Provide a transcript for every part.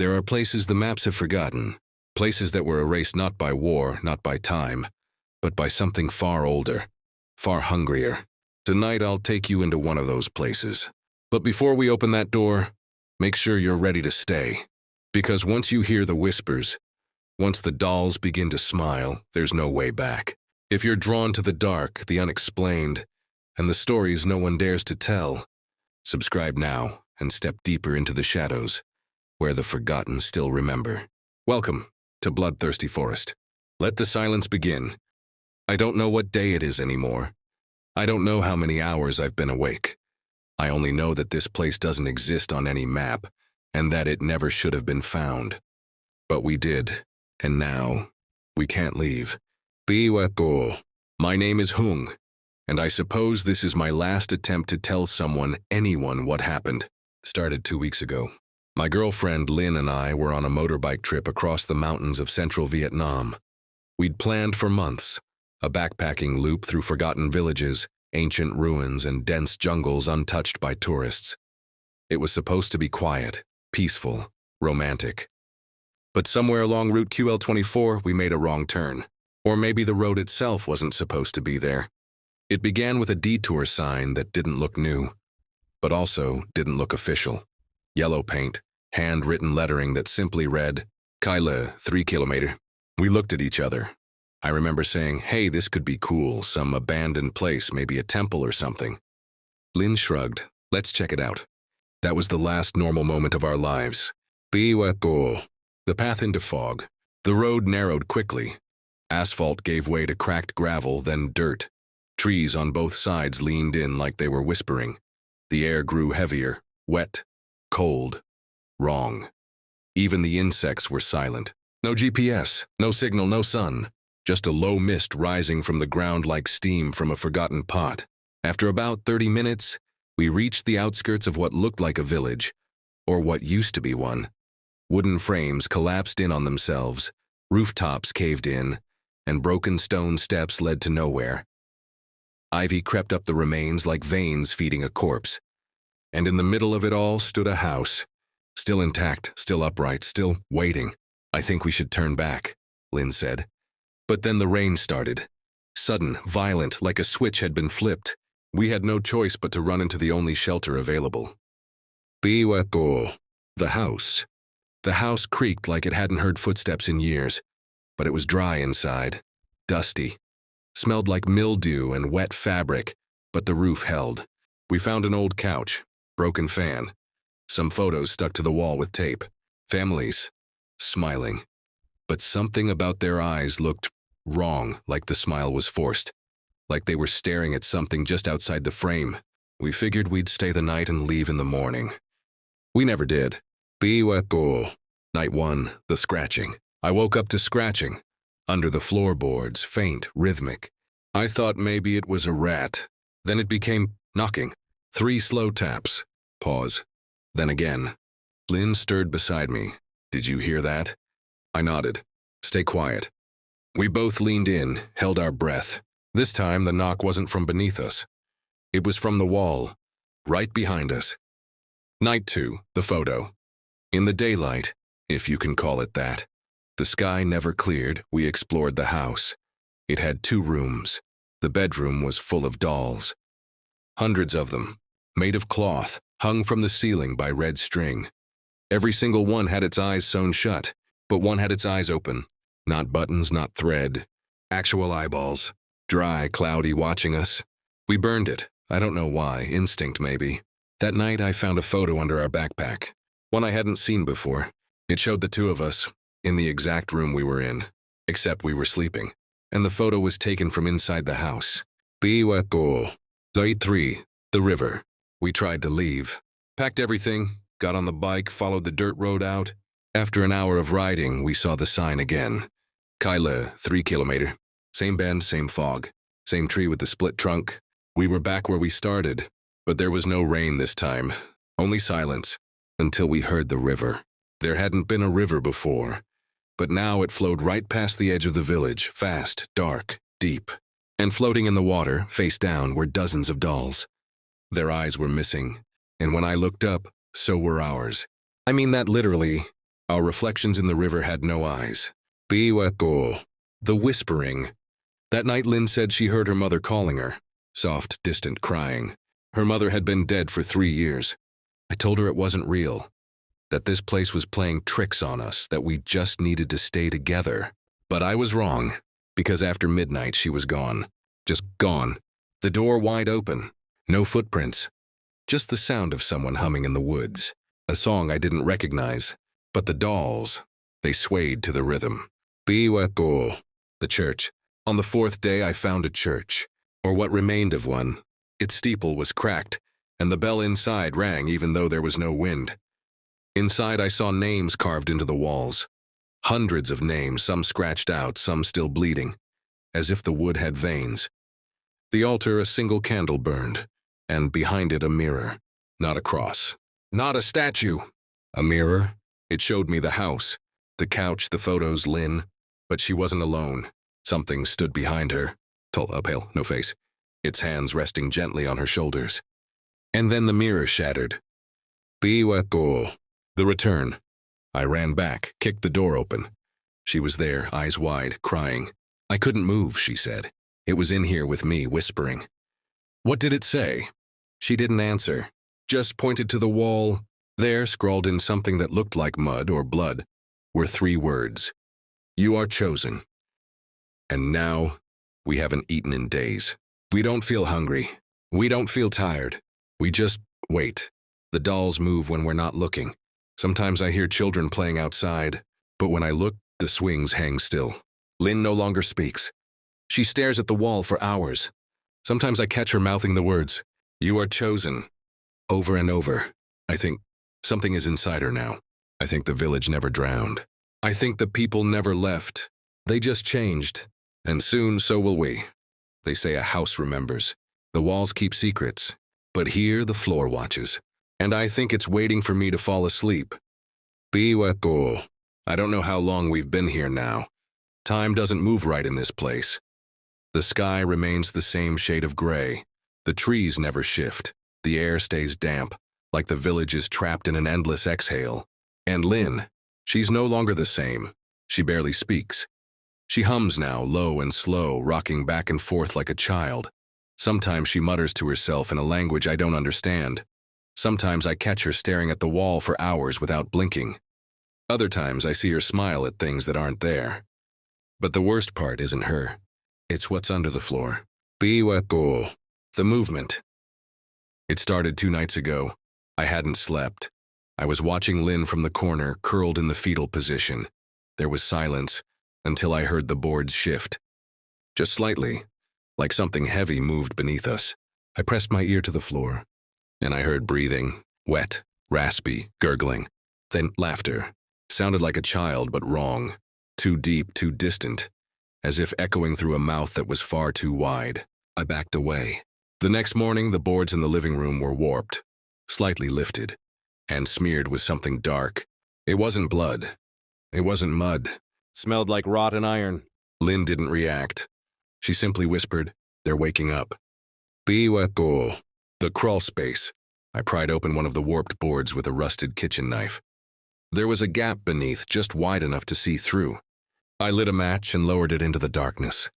There are places the maps have forgotten, places that were erased not by war, not by time, but by something far older, far hungrier. Tonight I'll take you into one of those places. But before we open that door, make sure you're ready to stay. Because once you hear the whispers, once the dolls begin to smile, there's no way back. If you're drawn to the dark, the unexplained, and the stories no one dares to tell, subscribe now and step deeper into the shadows, where the forgotten still remember. Welcome to Bloodthirsty Forest. Let the silence begin. I don't know what day it is anymore. I don't know how many hours I've been awake. I only know that this place doesn't exist on any map, and that it never should have been found. But we did, and now we can't leave. My name is Hung, and I suppose this is my last attempt to tell anyone what happened. Started 2 weeks ago. My girlfriend Lynn and I were on a motorbike trip across the mountains of central Vietnam. We'd planned for months, a backpacking loop through forgotten villages, ancient ruins, and dense jungles untouched by tourists. It was supposed to be quiet, peaceful, romantic. But somewhere along Route QL24, we made a wrong turn. Or maybe the road itself wasn't supposed to be there. It began with a detour sign that didn't look new, but also didn't look official. Yellow paint, handwritten lettering that simply read, Kaila, 3 kilometer. We looked at each other. I remember saying, hey, this could be cool, some abandoned place, maybe a temple or something. Lynn shrugged, let's check it out. That was the last normal moment of our lives. The path into fog. The road narrowed quickly. Asphalt gave way to cracked gravel, then dirt. Trees on both sides leaned in like they were whispering. The air grew heavier, wet, cold, wrong. Even the insects were silent. No GPS, no signal, no sun. Just a low mist rising from the ground like steam from a forgotten pot. After about 30 minutes, we reached the outskirts of what looked like a village, or what used to be one. Wooden frames collapsed in on themselves, rooftops caved in, and broken stone steps led to nowhere. Ivy crept up the remains like veins feeding a corpse. And in the middle of it all stood a house. Still intact, still upright, still waiting. I think we should turn back, Lynn said. But then the rain started. Sudden, violent, like a switch had been flipped. We had no choice but to run into the only shelter available. The house. The house creaked like it hadn't heard footsteps in years, but it was dry inside, dusty. Smelled like mildew and wet fabric, but the roof held. We found an old couch, broken fan, some photos stuck to the wall with tape, families, smiling. But something about their eyes looked wrong, like the smile was forced, like they were staring at something just outside the frame. We figured we'd stay the night and leave in the morning. We never did. Night 1, the scratching. I woke up to scratching, under the floorboards, faint, rhythmic. I thought maybe it was a rat. Then it became knocking. 3 slow taps. Pause. Then again. Lynn stirred beside me. Did you hear that? I nodded. Stay quiet. We both leaned in, held our breath. This time the knock wasn't from beneath us. It was from the wall, right behind us. Night 2, the photo. In the daylight, if you can call it that. The sky never cleared, we explored the house. It had 2 rooms. The bedroom was full of dolls. Hundreds of them, made of cloth, hung from the ceiling by red string. Every single one had its eyes sewn shut, but one had its eyes open. Not buttons, not thread. Actual eyeballs. Dry, cloudy, watching us. We burned it. I don't know why, instinct maybe. That night I found a photo under our backpack. One I hadn't seen before. It showed the 2 of us, in the exact room we were in, except we were sleeping, and the photo was taken from inside the house. Day 3, the river. We tried to leave. Packed everything, got on the bike, followed the dirt road out. After an hour of riding, we saw the sign again. Kaila, 3 kilometer. Same bend, same fog. Same tree with the split trunk. We were back where we started, but there was no rain this time. Only silence, until we heard the river. There hadn't been a river before, but now it flowed right past the edge of the village, fast, dark, deep. And floating in the water, face down, were dozens of dolls. Their eyes were missing, and when I looked up, so were ours. I mean that literally. Our reflections in the river had no eyes. Biwako. The whispering. That night Lynn said she heard her mother calling her. Soft, distant crying. Her mother had been dead for 3 years. I told her it wasn't real. That this place was playing tricks on us, that we just needed to stay together. But I was wrong, because after midnight she was gone. Just gone. The door wide open. No footprints. Just the sound of someone humming in the woods. A song I didn't recognize. But the dolls, they swayed to the rhythm. Biwako. The church. On the 4th day I found a church, or what remained of one. Its steeple was cracked, and the bell inside rang even though there was no wind. Inside I saw names carved into the walls. Hundreds of names, some scratched out, some still bleeding, as if the wood had veins. The altar, a single candle burned, and behind it a mirror. Not a cross. Not a statue. A mirror. It showed me the house, the couch, the photos, Lynn. But she wasn't alone. Something stood behind her. Tall, pale, no face. Its hands resting gently on her shoulders. And then the mirror shattered. Biwako. The return. I ran back, kicked the door open. She was there, eyes wide, crying. I couldn't move, she said. It was in here with me, whispering. What did it say? She didn't answer, just pointed to the wall. There, scrawled in something that looked like mud or blood, were 3 words. You are chosen. And now, we haven't eaten in days. We don't feel hungry. We don't feel tired. We just wait. The dolls move when we're not looking. Sometimes I hear children playing outside, but when I look, the swings hang still. Lynn no longer speaks. She stares at the wall for hours. Sometimes I catch her mouthing the words, "You are chosen," over and over. I think something is inside her now. I think the village never drowned. I think the people never left. They just changed. And soon so will we. They say a house remembers. The walls keep secrets. But here the floor watches. And I think it's waiting for me to fall asleep. Biwako. I don't know how long we've been here now. Time doesn't move right in this place. The sky remains the same shade of gray. The trees never shift. The air stays damp, like the village is trapped in an endless exhale. And Lynn, she's no longer the same. She barely speaks. She hums now, low and slow, rocking back and forth like a child. Sometimes she mutters to herself in a language I don't understand. Sometimes I catch her staring at the wall for hours without blinking. Other times I see her smile at things that aren't there. But the worst part isn't her. It's what's under the floor. Biwako. The movement. It started 2 nights ago. I hadn't slept. I was watching Lynn from the corner, curled in the fetal position. There was silence until I heard the boards shift. Just slightly, like something heavy moved beneath us. I pressed my ear to the floor, and I heard breathing, wet, raspy, gurgling. Then laughter. Sounded like a child, but wrong. Too deep, too distant, as if echoing through a mouth that was far too wide. I backed away. The next morning, the boards in the living room were warped, slightly lifted, and smeared with something dark. It wasn't blood. It wasn't mud. It smelled like rotten iron. Lynn didn't react. She simply whispered, "They're waking up." Biwako. The crawl space. I pried open one of the warped boards with a rusted kitchen knife. There was a gap beneath, just wide enough to see through. I lit a match and lowered it into the darkness.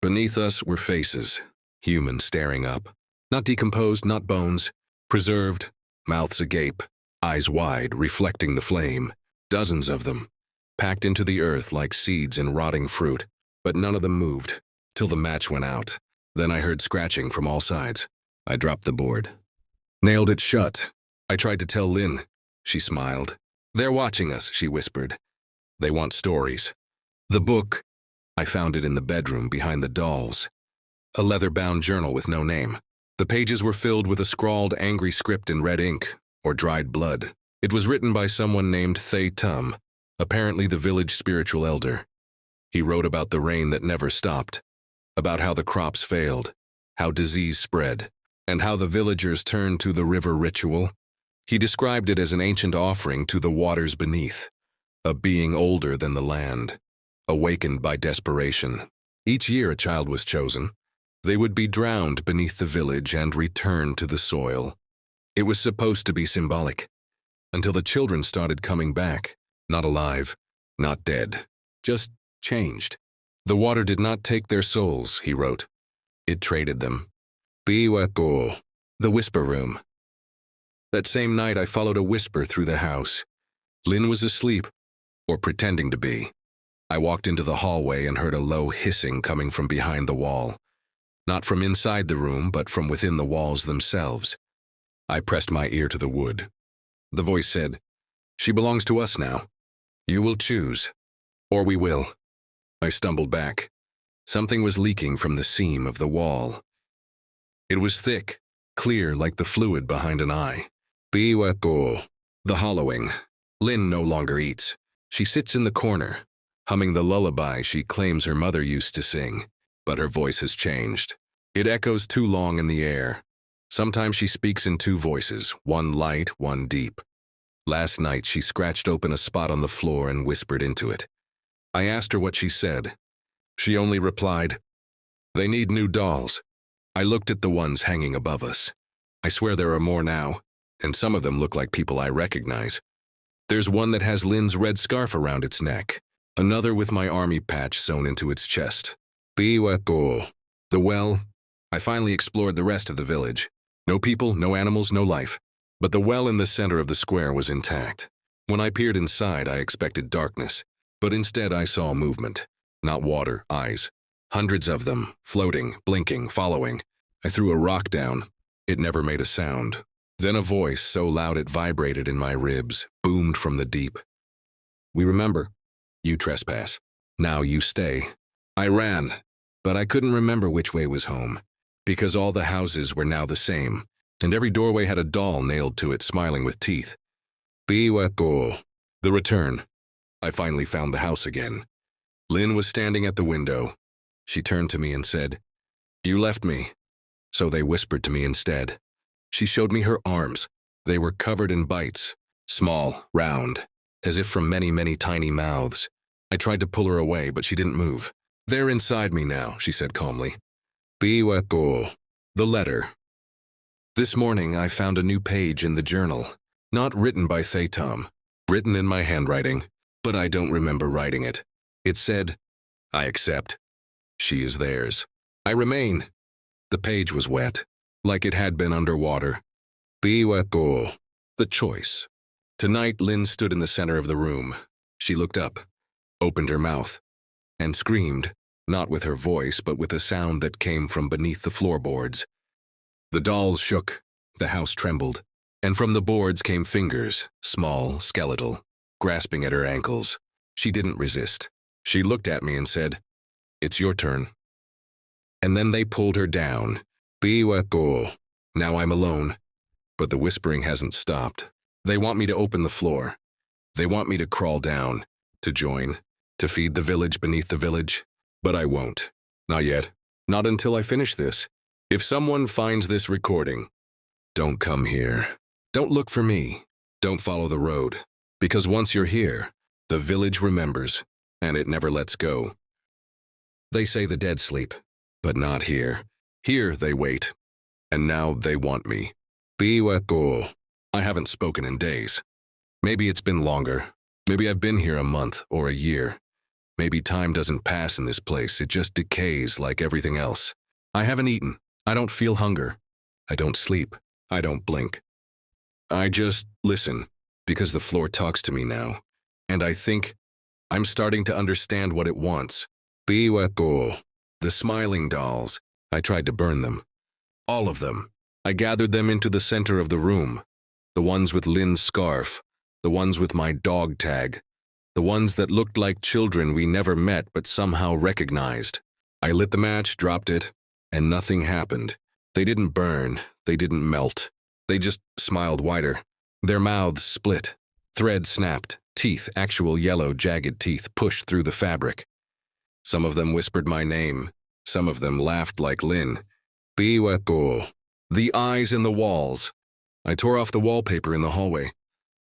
Beneath us were faces, humans staring up. Not decomposed, not bones. Preserved, mouths agape, eyes wide, reflecting the flame. Dozens of them, packed into the earth like seeds in rotting fruit. But none of them moved, till the match went out. Then I heard scratching from all sides. I dropped the board. Nailed it shut. I tried to tell Lynn. She smiled. "They're watching us," she whispered. "They want stories." The book. I found it in the bedroom behind the dolls. A leather-bound journal with no name. The pages were filled with a scrawled, angry script in red ink, or dried blood. It was written by someone named Thay Tum, apparently the village spiritual elder. He wrote about the rain that never stopped, about how the crops failed, how disease spread, and how the villagers turned to the river ritual. He described it as an ancient offering to the waters beneath, a being older than the land, awakened by desperation. Each year a child was chosen. They would be drowned beneath the village and return to the soil. It was supposed to be symbolic, until the children started coming back. Not alive, not dead, just changed. The water did not take their souls, he wrote. It traded them. Biwako, the whisper room. That same night I followed a whisper through the house. Lynn was asleep, or pretending to be. I walked into the hallway and heard a low hissing coming from behind the wall. Not from inside the room, but from within the walls themselves. I pressed my ear to the wood. The voice said, "She belongs to us now. You will choose, or we will." I stumbled back. Something was leaking from the seam of the wall. It was thick, clear like the fluid behind an eye. Biwako, the hollowing. Lynn no longer eats. She sits in the corner, humming the lullaby she claims her mother used to sing, but her voice has changed. It echoes too long in the air. Sometimes she speaks in two voices, one light, one deep. Last night she scratched open a spot on the floor and whispered into it. I asked her what she said. She only replied, "They need new dolls." I looked at the ones hanging above us. I swear there are more now, and some of them look like people I recognize. There's one that has Lynn's red scarf around its neck, another with my army patch sewn into its chest. Biwako. The well. I finally explored the rest of the village. No people, no animals, no life. But the well in the center of the square was intact. When I peered inside, I expected darkness, but instead I saw movement. Not water, eyes. Hundreds of them, floating, blinking, following. I threw a rock down. It never made a sound. Then a voice, so loud it vibrated in my ribs, boomed from the deep. "We remember. You trespass. Now you stay." I ran, but I couldn't remember which way was home, because all the houses were now the same, and every doorway had a doll nailed to it, smiling with teeth. Biwako. The return. I finally found the house again. Lynn was standing at the window. She turned to me and said, "You left me." So they whispered to me instead. She showed me her arms. They were covered in bites, small, round, as if from many, many tiny mouths. I tried to pull her away, but she didn't move. "They're inside me now," she said calmly. Biwako. The letter. This morning I found a new page in the journal, not written by Thaytom, written in my handwriting, but I don't remember writing it. It said, "I accept. She is theirs. I remain." The page was wet, like it had been underwater. Biwako. The choice. Tonight, Lynn stood in the center of the room. She looked up, opened her mouth, and screamed, not with her voice, but with a sound that came from beneath the floorboards. The dolls shook, the house trembled, and from the boards came fingers, small, skeletal, grasping at her ankles. She didn't resist. She looked at me and said, "It's your turn." And then they pulled her down. Biwako. Now I'm alone. But the whispering hasn't stopped. They want me to open the floor. They want me to crawl down, to join, to feed the village beneath the village. But I won't. Not yet. Not until I finish this. If someone finds this recording, don't come here. Don't look for me. Don't follow the road. Because once you're here, the village remembers, and it never lets go. They say the dead sleep, but not here. Here they wait. And now they want me. Biwako. I haven't spoken in days. Maybe it's been longer. Maybe I've been here a month or a year. Maybe time doesn't pass in this place. It just decays like everything else. I haven't eaten. I don't feel hunger. I don't sleep. I don't blink. I just listen, because the floor talks to me now. And I think I'm starting to understand what it wants. Biwako. The smiling dolls. I tried to burn them. All of them. I gathered them into the center of the room. The ones with Lynn's scarf. The ones with my dog tag. The ones that looked like children we never met but somehow recognized. I lit the match, dropped it, and nothing happened. They didn't burn. They didn't melt. They just smiled wider. Their mouths split. Threads snapped. Teeth, actual yellow, jagged teeth, pushed through the fabric. Some of them whispered my name. Some of them laughed like Lynn. Biwako. The eyes in the walls. I tore off the wallpaper in the hallway.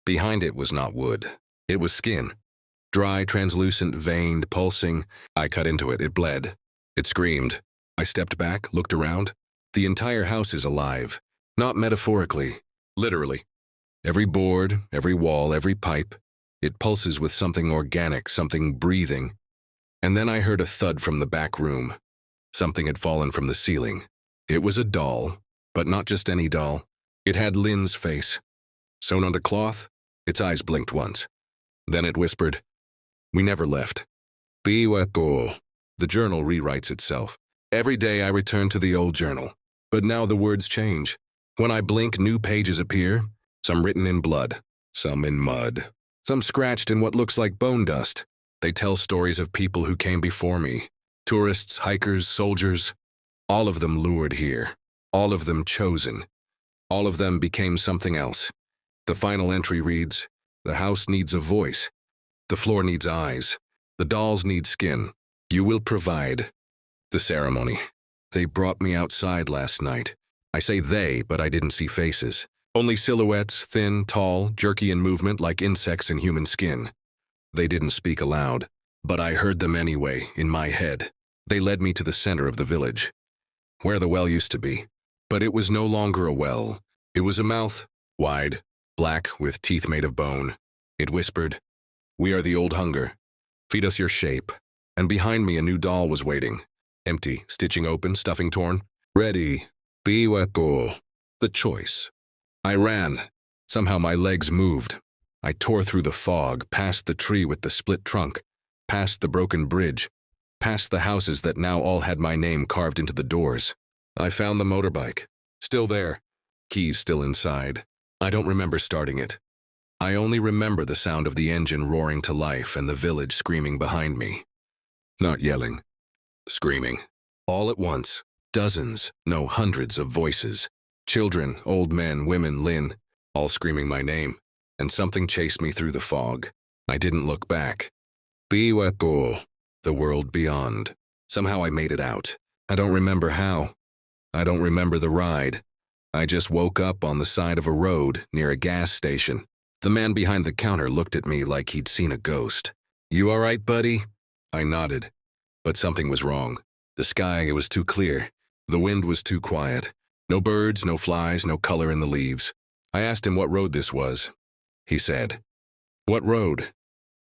Behind it was not wood. It was skin. Dry, translucent, veined, pulsing. I cut into it. It bled. It screamed. I stepped back, looked around. The entire house is alive. Not metaphorically. Literally. Every board, every wall, every pipe, It pulses with something organic, something breathing. And then I heard a thud from the back room. Something had fallen from the ceiling. It was a doll, but not just any doll. It had Lynn's face. Sewn onto cloth, its eyes blinked once. Then it whispered, "We never left." The journal rewrites itself. Every day I return to the old journal. But now the words change. When I blink, new pages appear, some written in blood, some in mud, some scratched in what looks like bone dust. They tell stories of people who came before me. Tourists, hikers, soldiers. All of them lured here. All of them chosen. All of them became something else. The final entry reads, "The house needs a voice. The floor needs eyes. The dolls need skin. You will provide." The ceremony. They brought me outside last night. I say they, but I didn't see faces. Only silhouettes, thin, tall, jerky in movement like insects in human skin. They didn't speak aloud, but I heard them anyway, in my head. They led me to the center of the village, where the well used to be. But it was no longer a well. It was a mouth, wide, black, with teeth made of bone. It whispered, "We are the old hunger. Feed us your shape." And behind me a new doll was waiting. Empty, stitching open, stuffing torn. Ready. The choice. I ran. Somehow my legs moved. I tore through the fog, past the tree with the split trunk, past the broken bridge, past the houses that now all had my name carved into the doors. I found the motorbike. Still there. Keys still inside. I don't remember starting it. I only remember the sound of the engine roaring to life and the village screaming behind me. Not yelling. Screaming. All at once. Dozens, no hundreds of voices. Children, old men, women, Lynn, all screaming my name. And something chased me through the fog. I didn't look back. The world beyond. Somehow I made it out. I don't remember how. I don't remember the ride. I just woke up on the side of a road near a gas station. The man behind the counter looked at me like he'd seen a ghost. "You all right, buddy?" I nodded. But something was wrong. The sky, it was too clear. The wind was too quiet. No birds, no flies, no color in the leaves. I asked him what road this was. He said, "What road?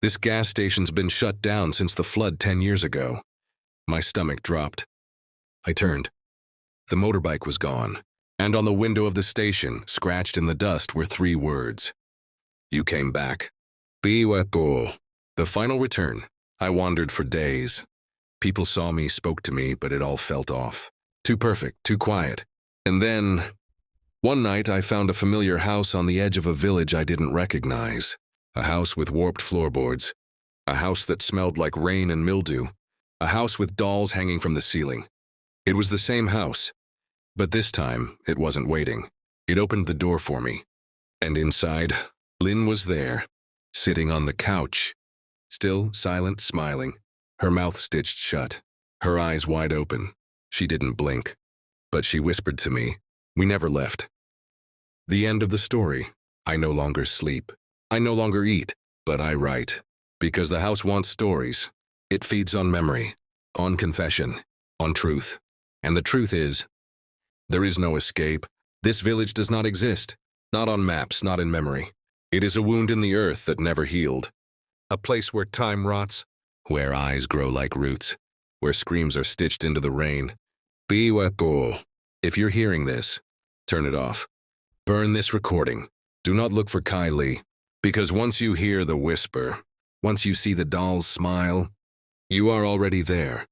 This gas station's been shut down since the flood 10 years ago." My stomach dropped. I turned. The motorbike was gone, and on the window of the station, scratched in the dust, were 3 words. "You came back." The final return. I wandered for days. People saw me, spoke to me, but it all felt off. Too perfect, too quiet. And then, one night I found a familiar house on the edge of a village I didn't recognize. A house with warped floorboards. A house that smelled like rain and mildew. A house with dolls hanging from the ceiling. It was the same house, but this time it wasn't waiting. It opened the door for me. And inside, Lynn was there, sitting on the couch. Still, silent, smiling. Her mouth stitched shut. Her eyes wide open. She didn't blink. But she whispered to me, "We never left." The end of the story. I no longer sleep. I no longer eat, but I write. Because the house wants stories. It feeds on memory, on confession, on truth. And the truth is, there is no escape. This village does not exist. Not on maps, not in memory. It is a wound in the earth that never healed. A place where time rots, where eyes grow like roots, where screams are stitched into the rain. If you're hearing this, turn it off. Burn this recording. Do not look for Kylie, because once you hear the whisper, once you see the dolls smile, you are already there,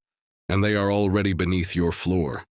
and they are already beneath your floor.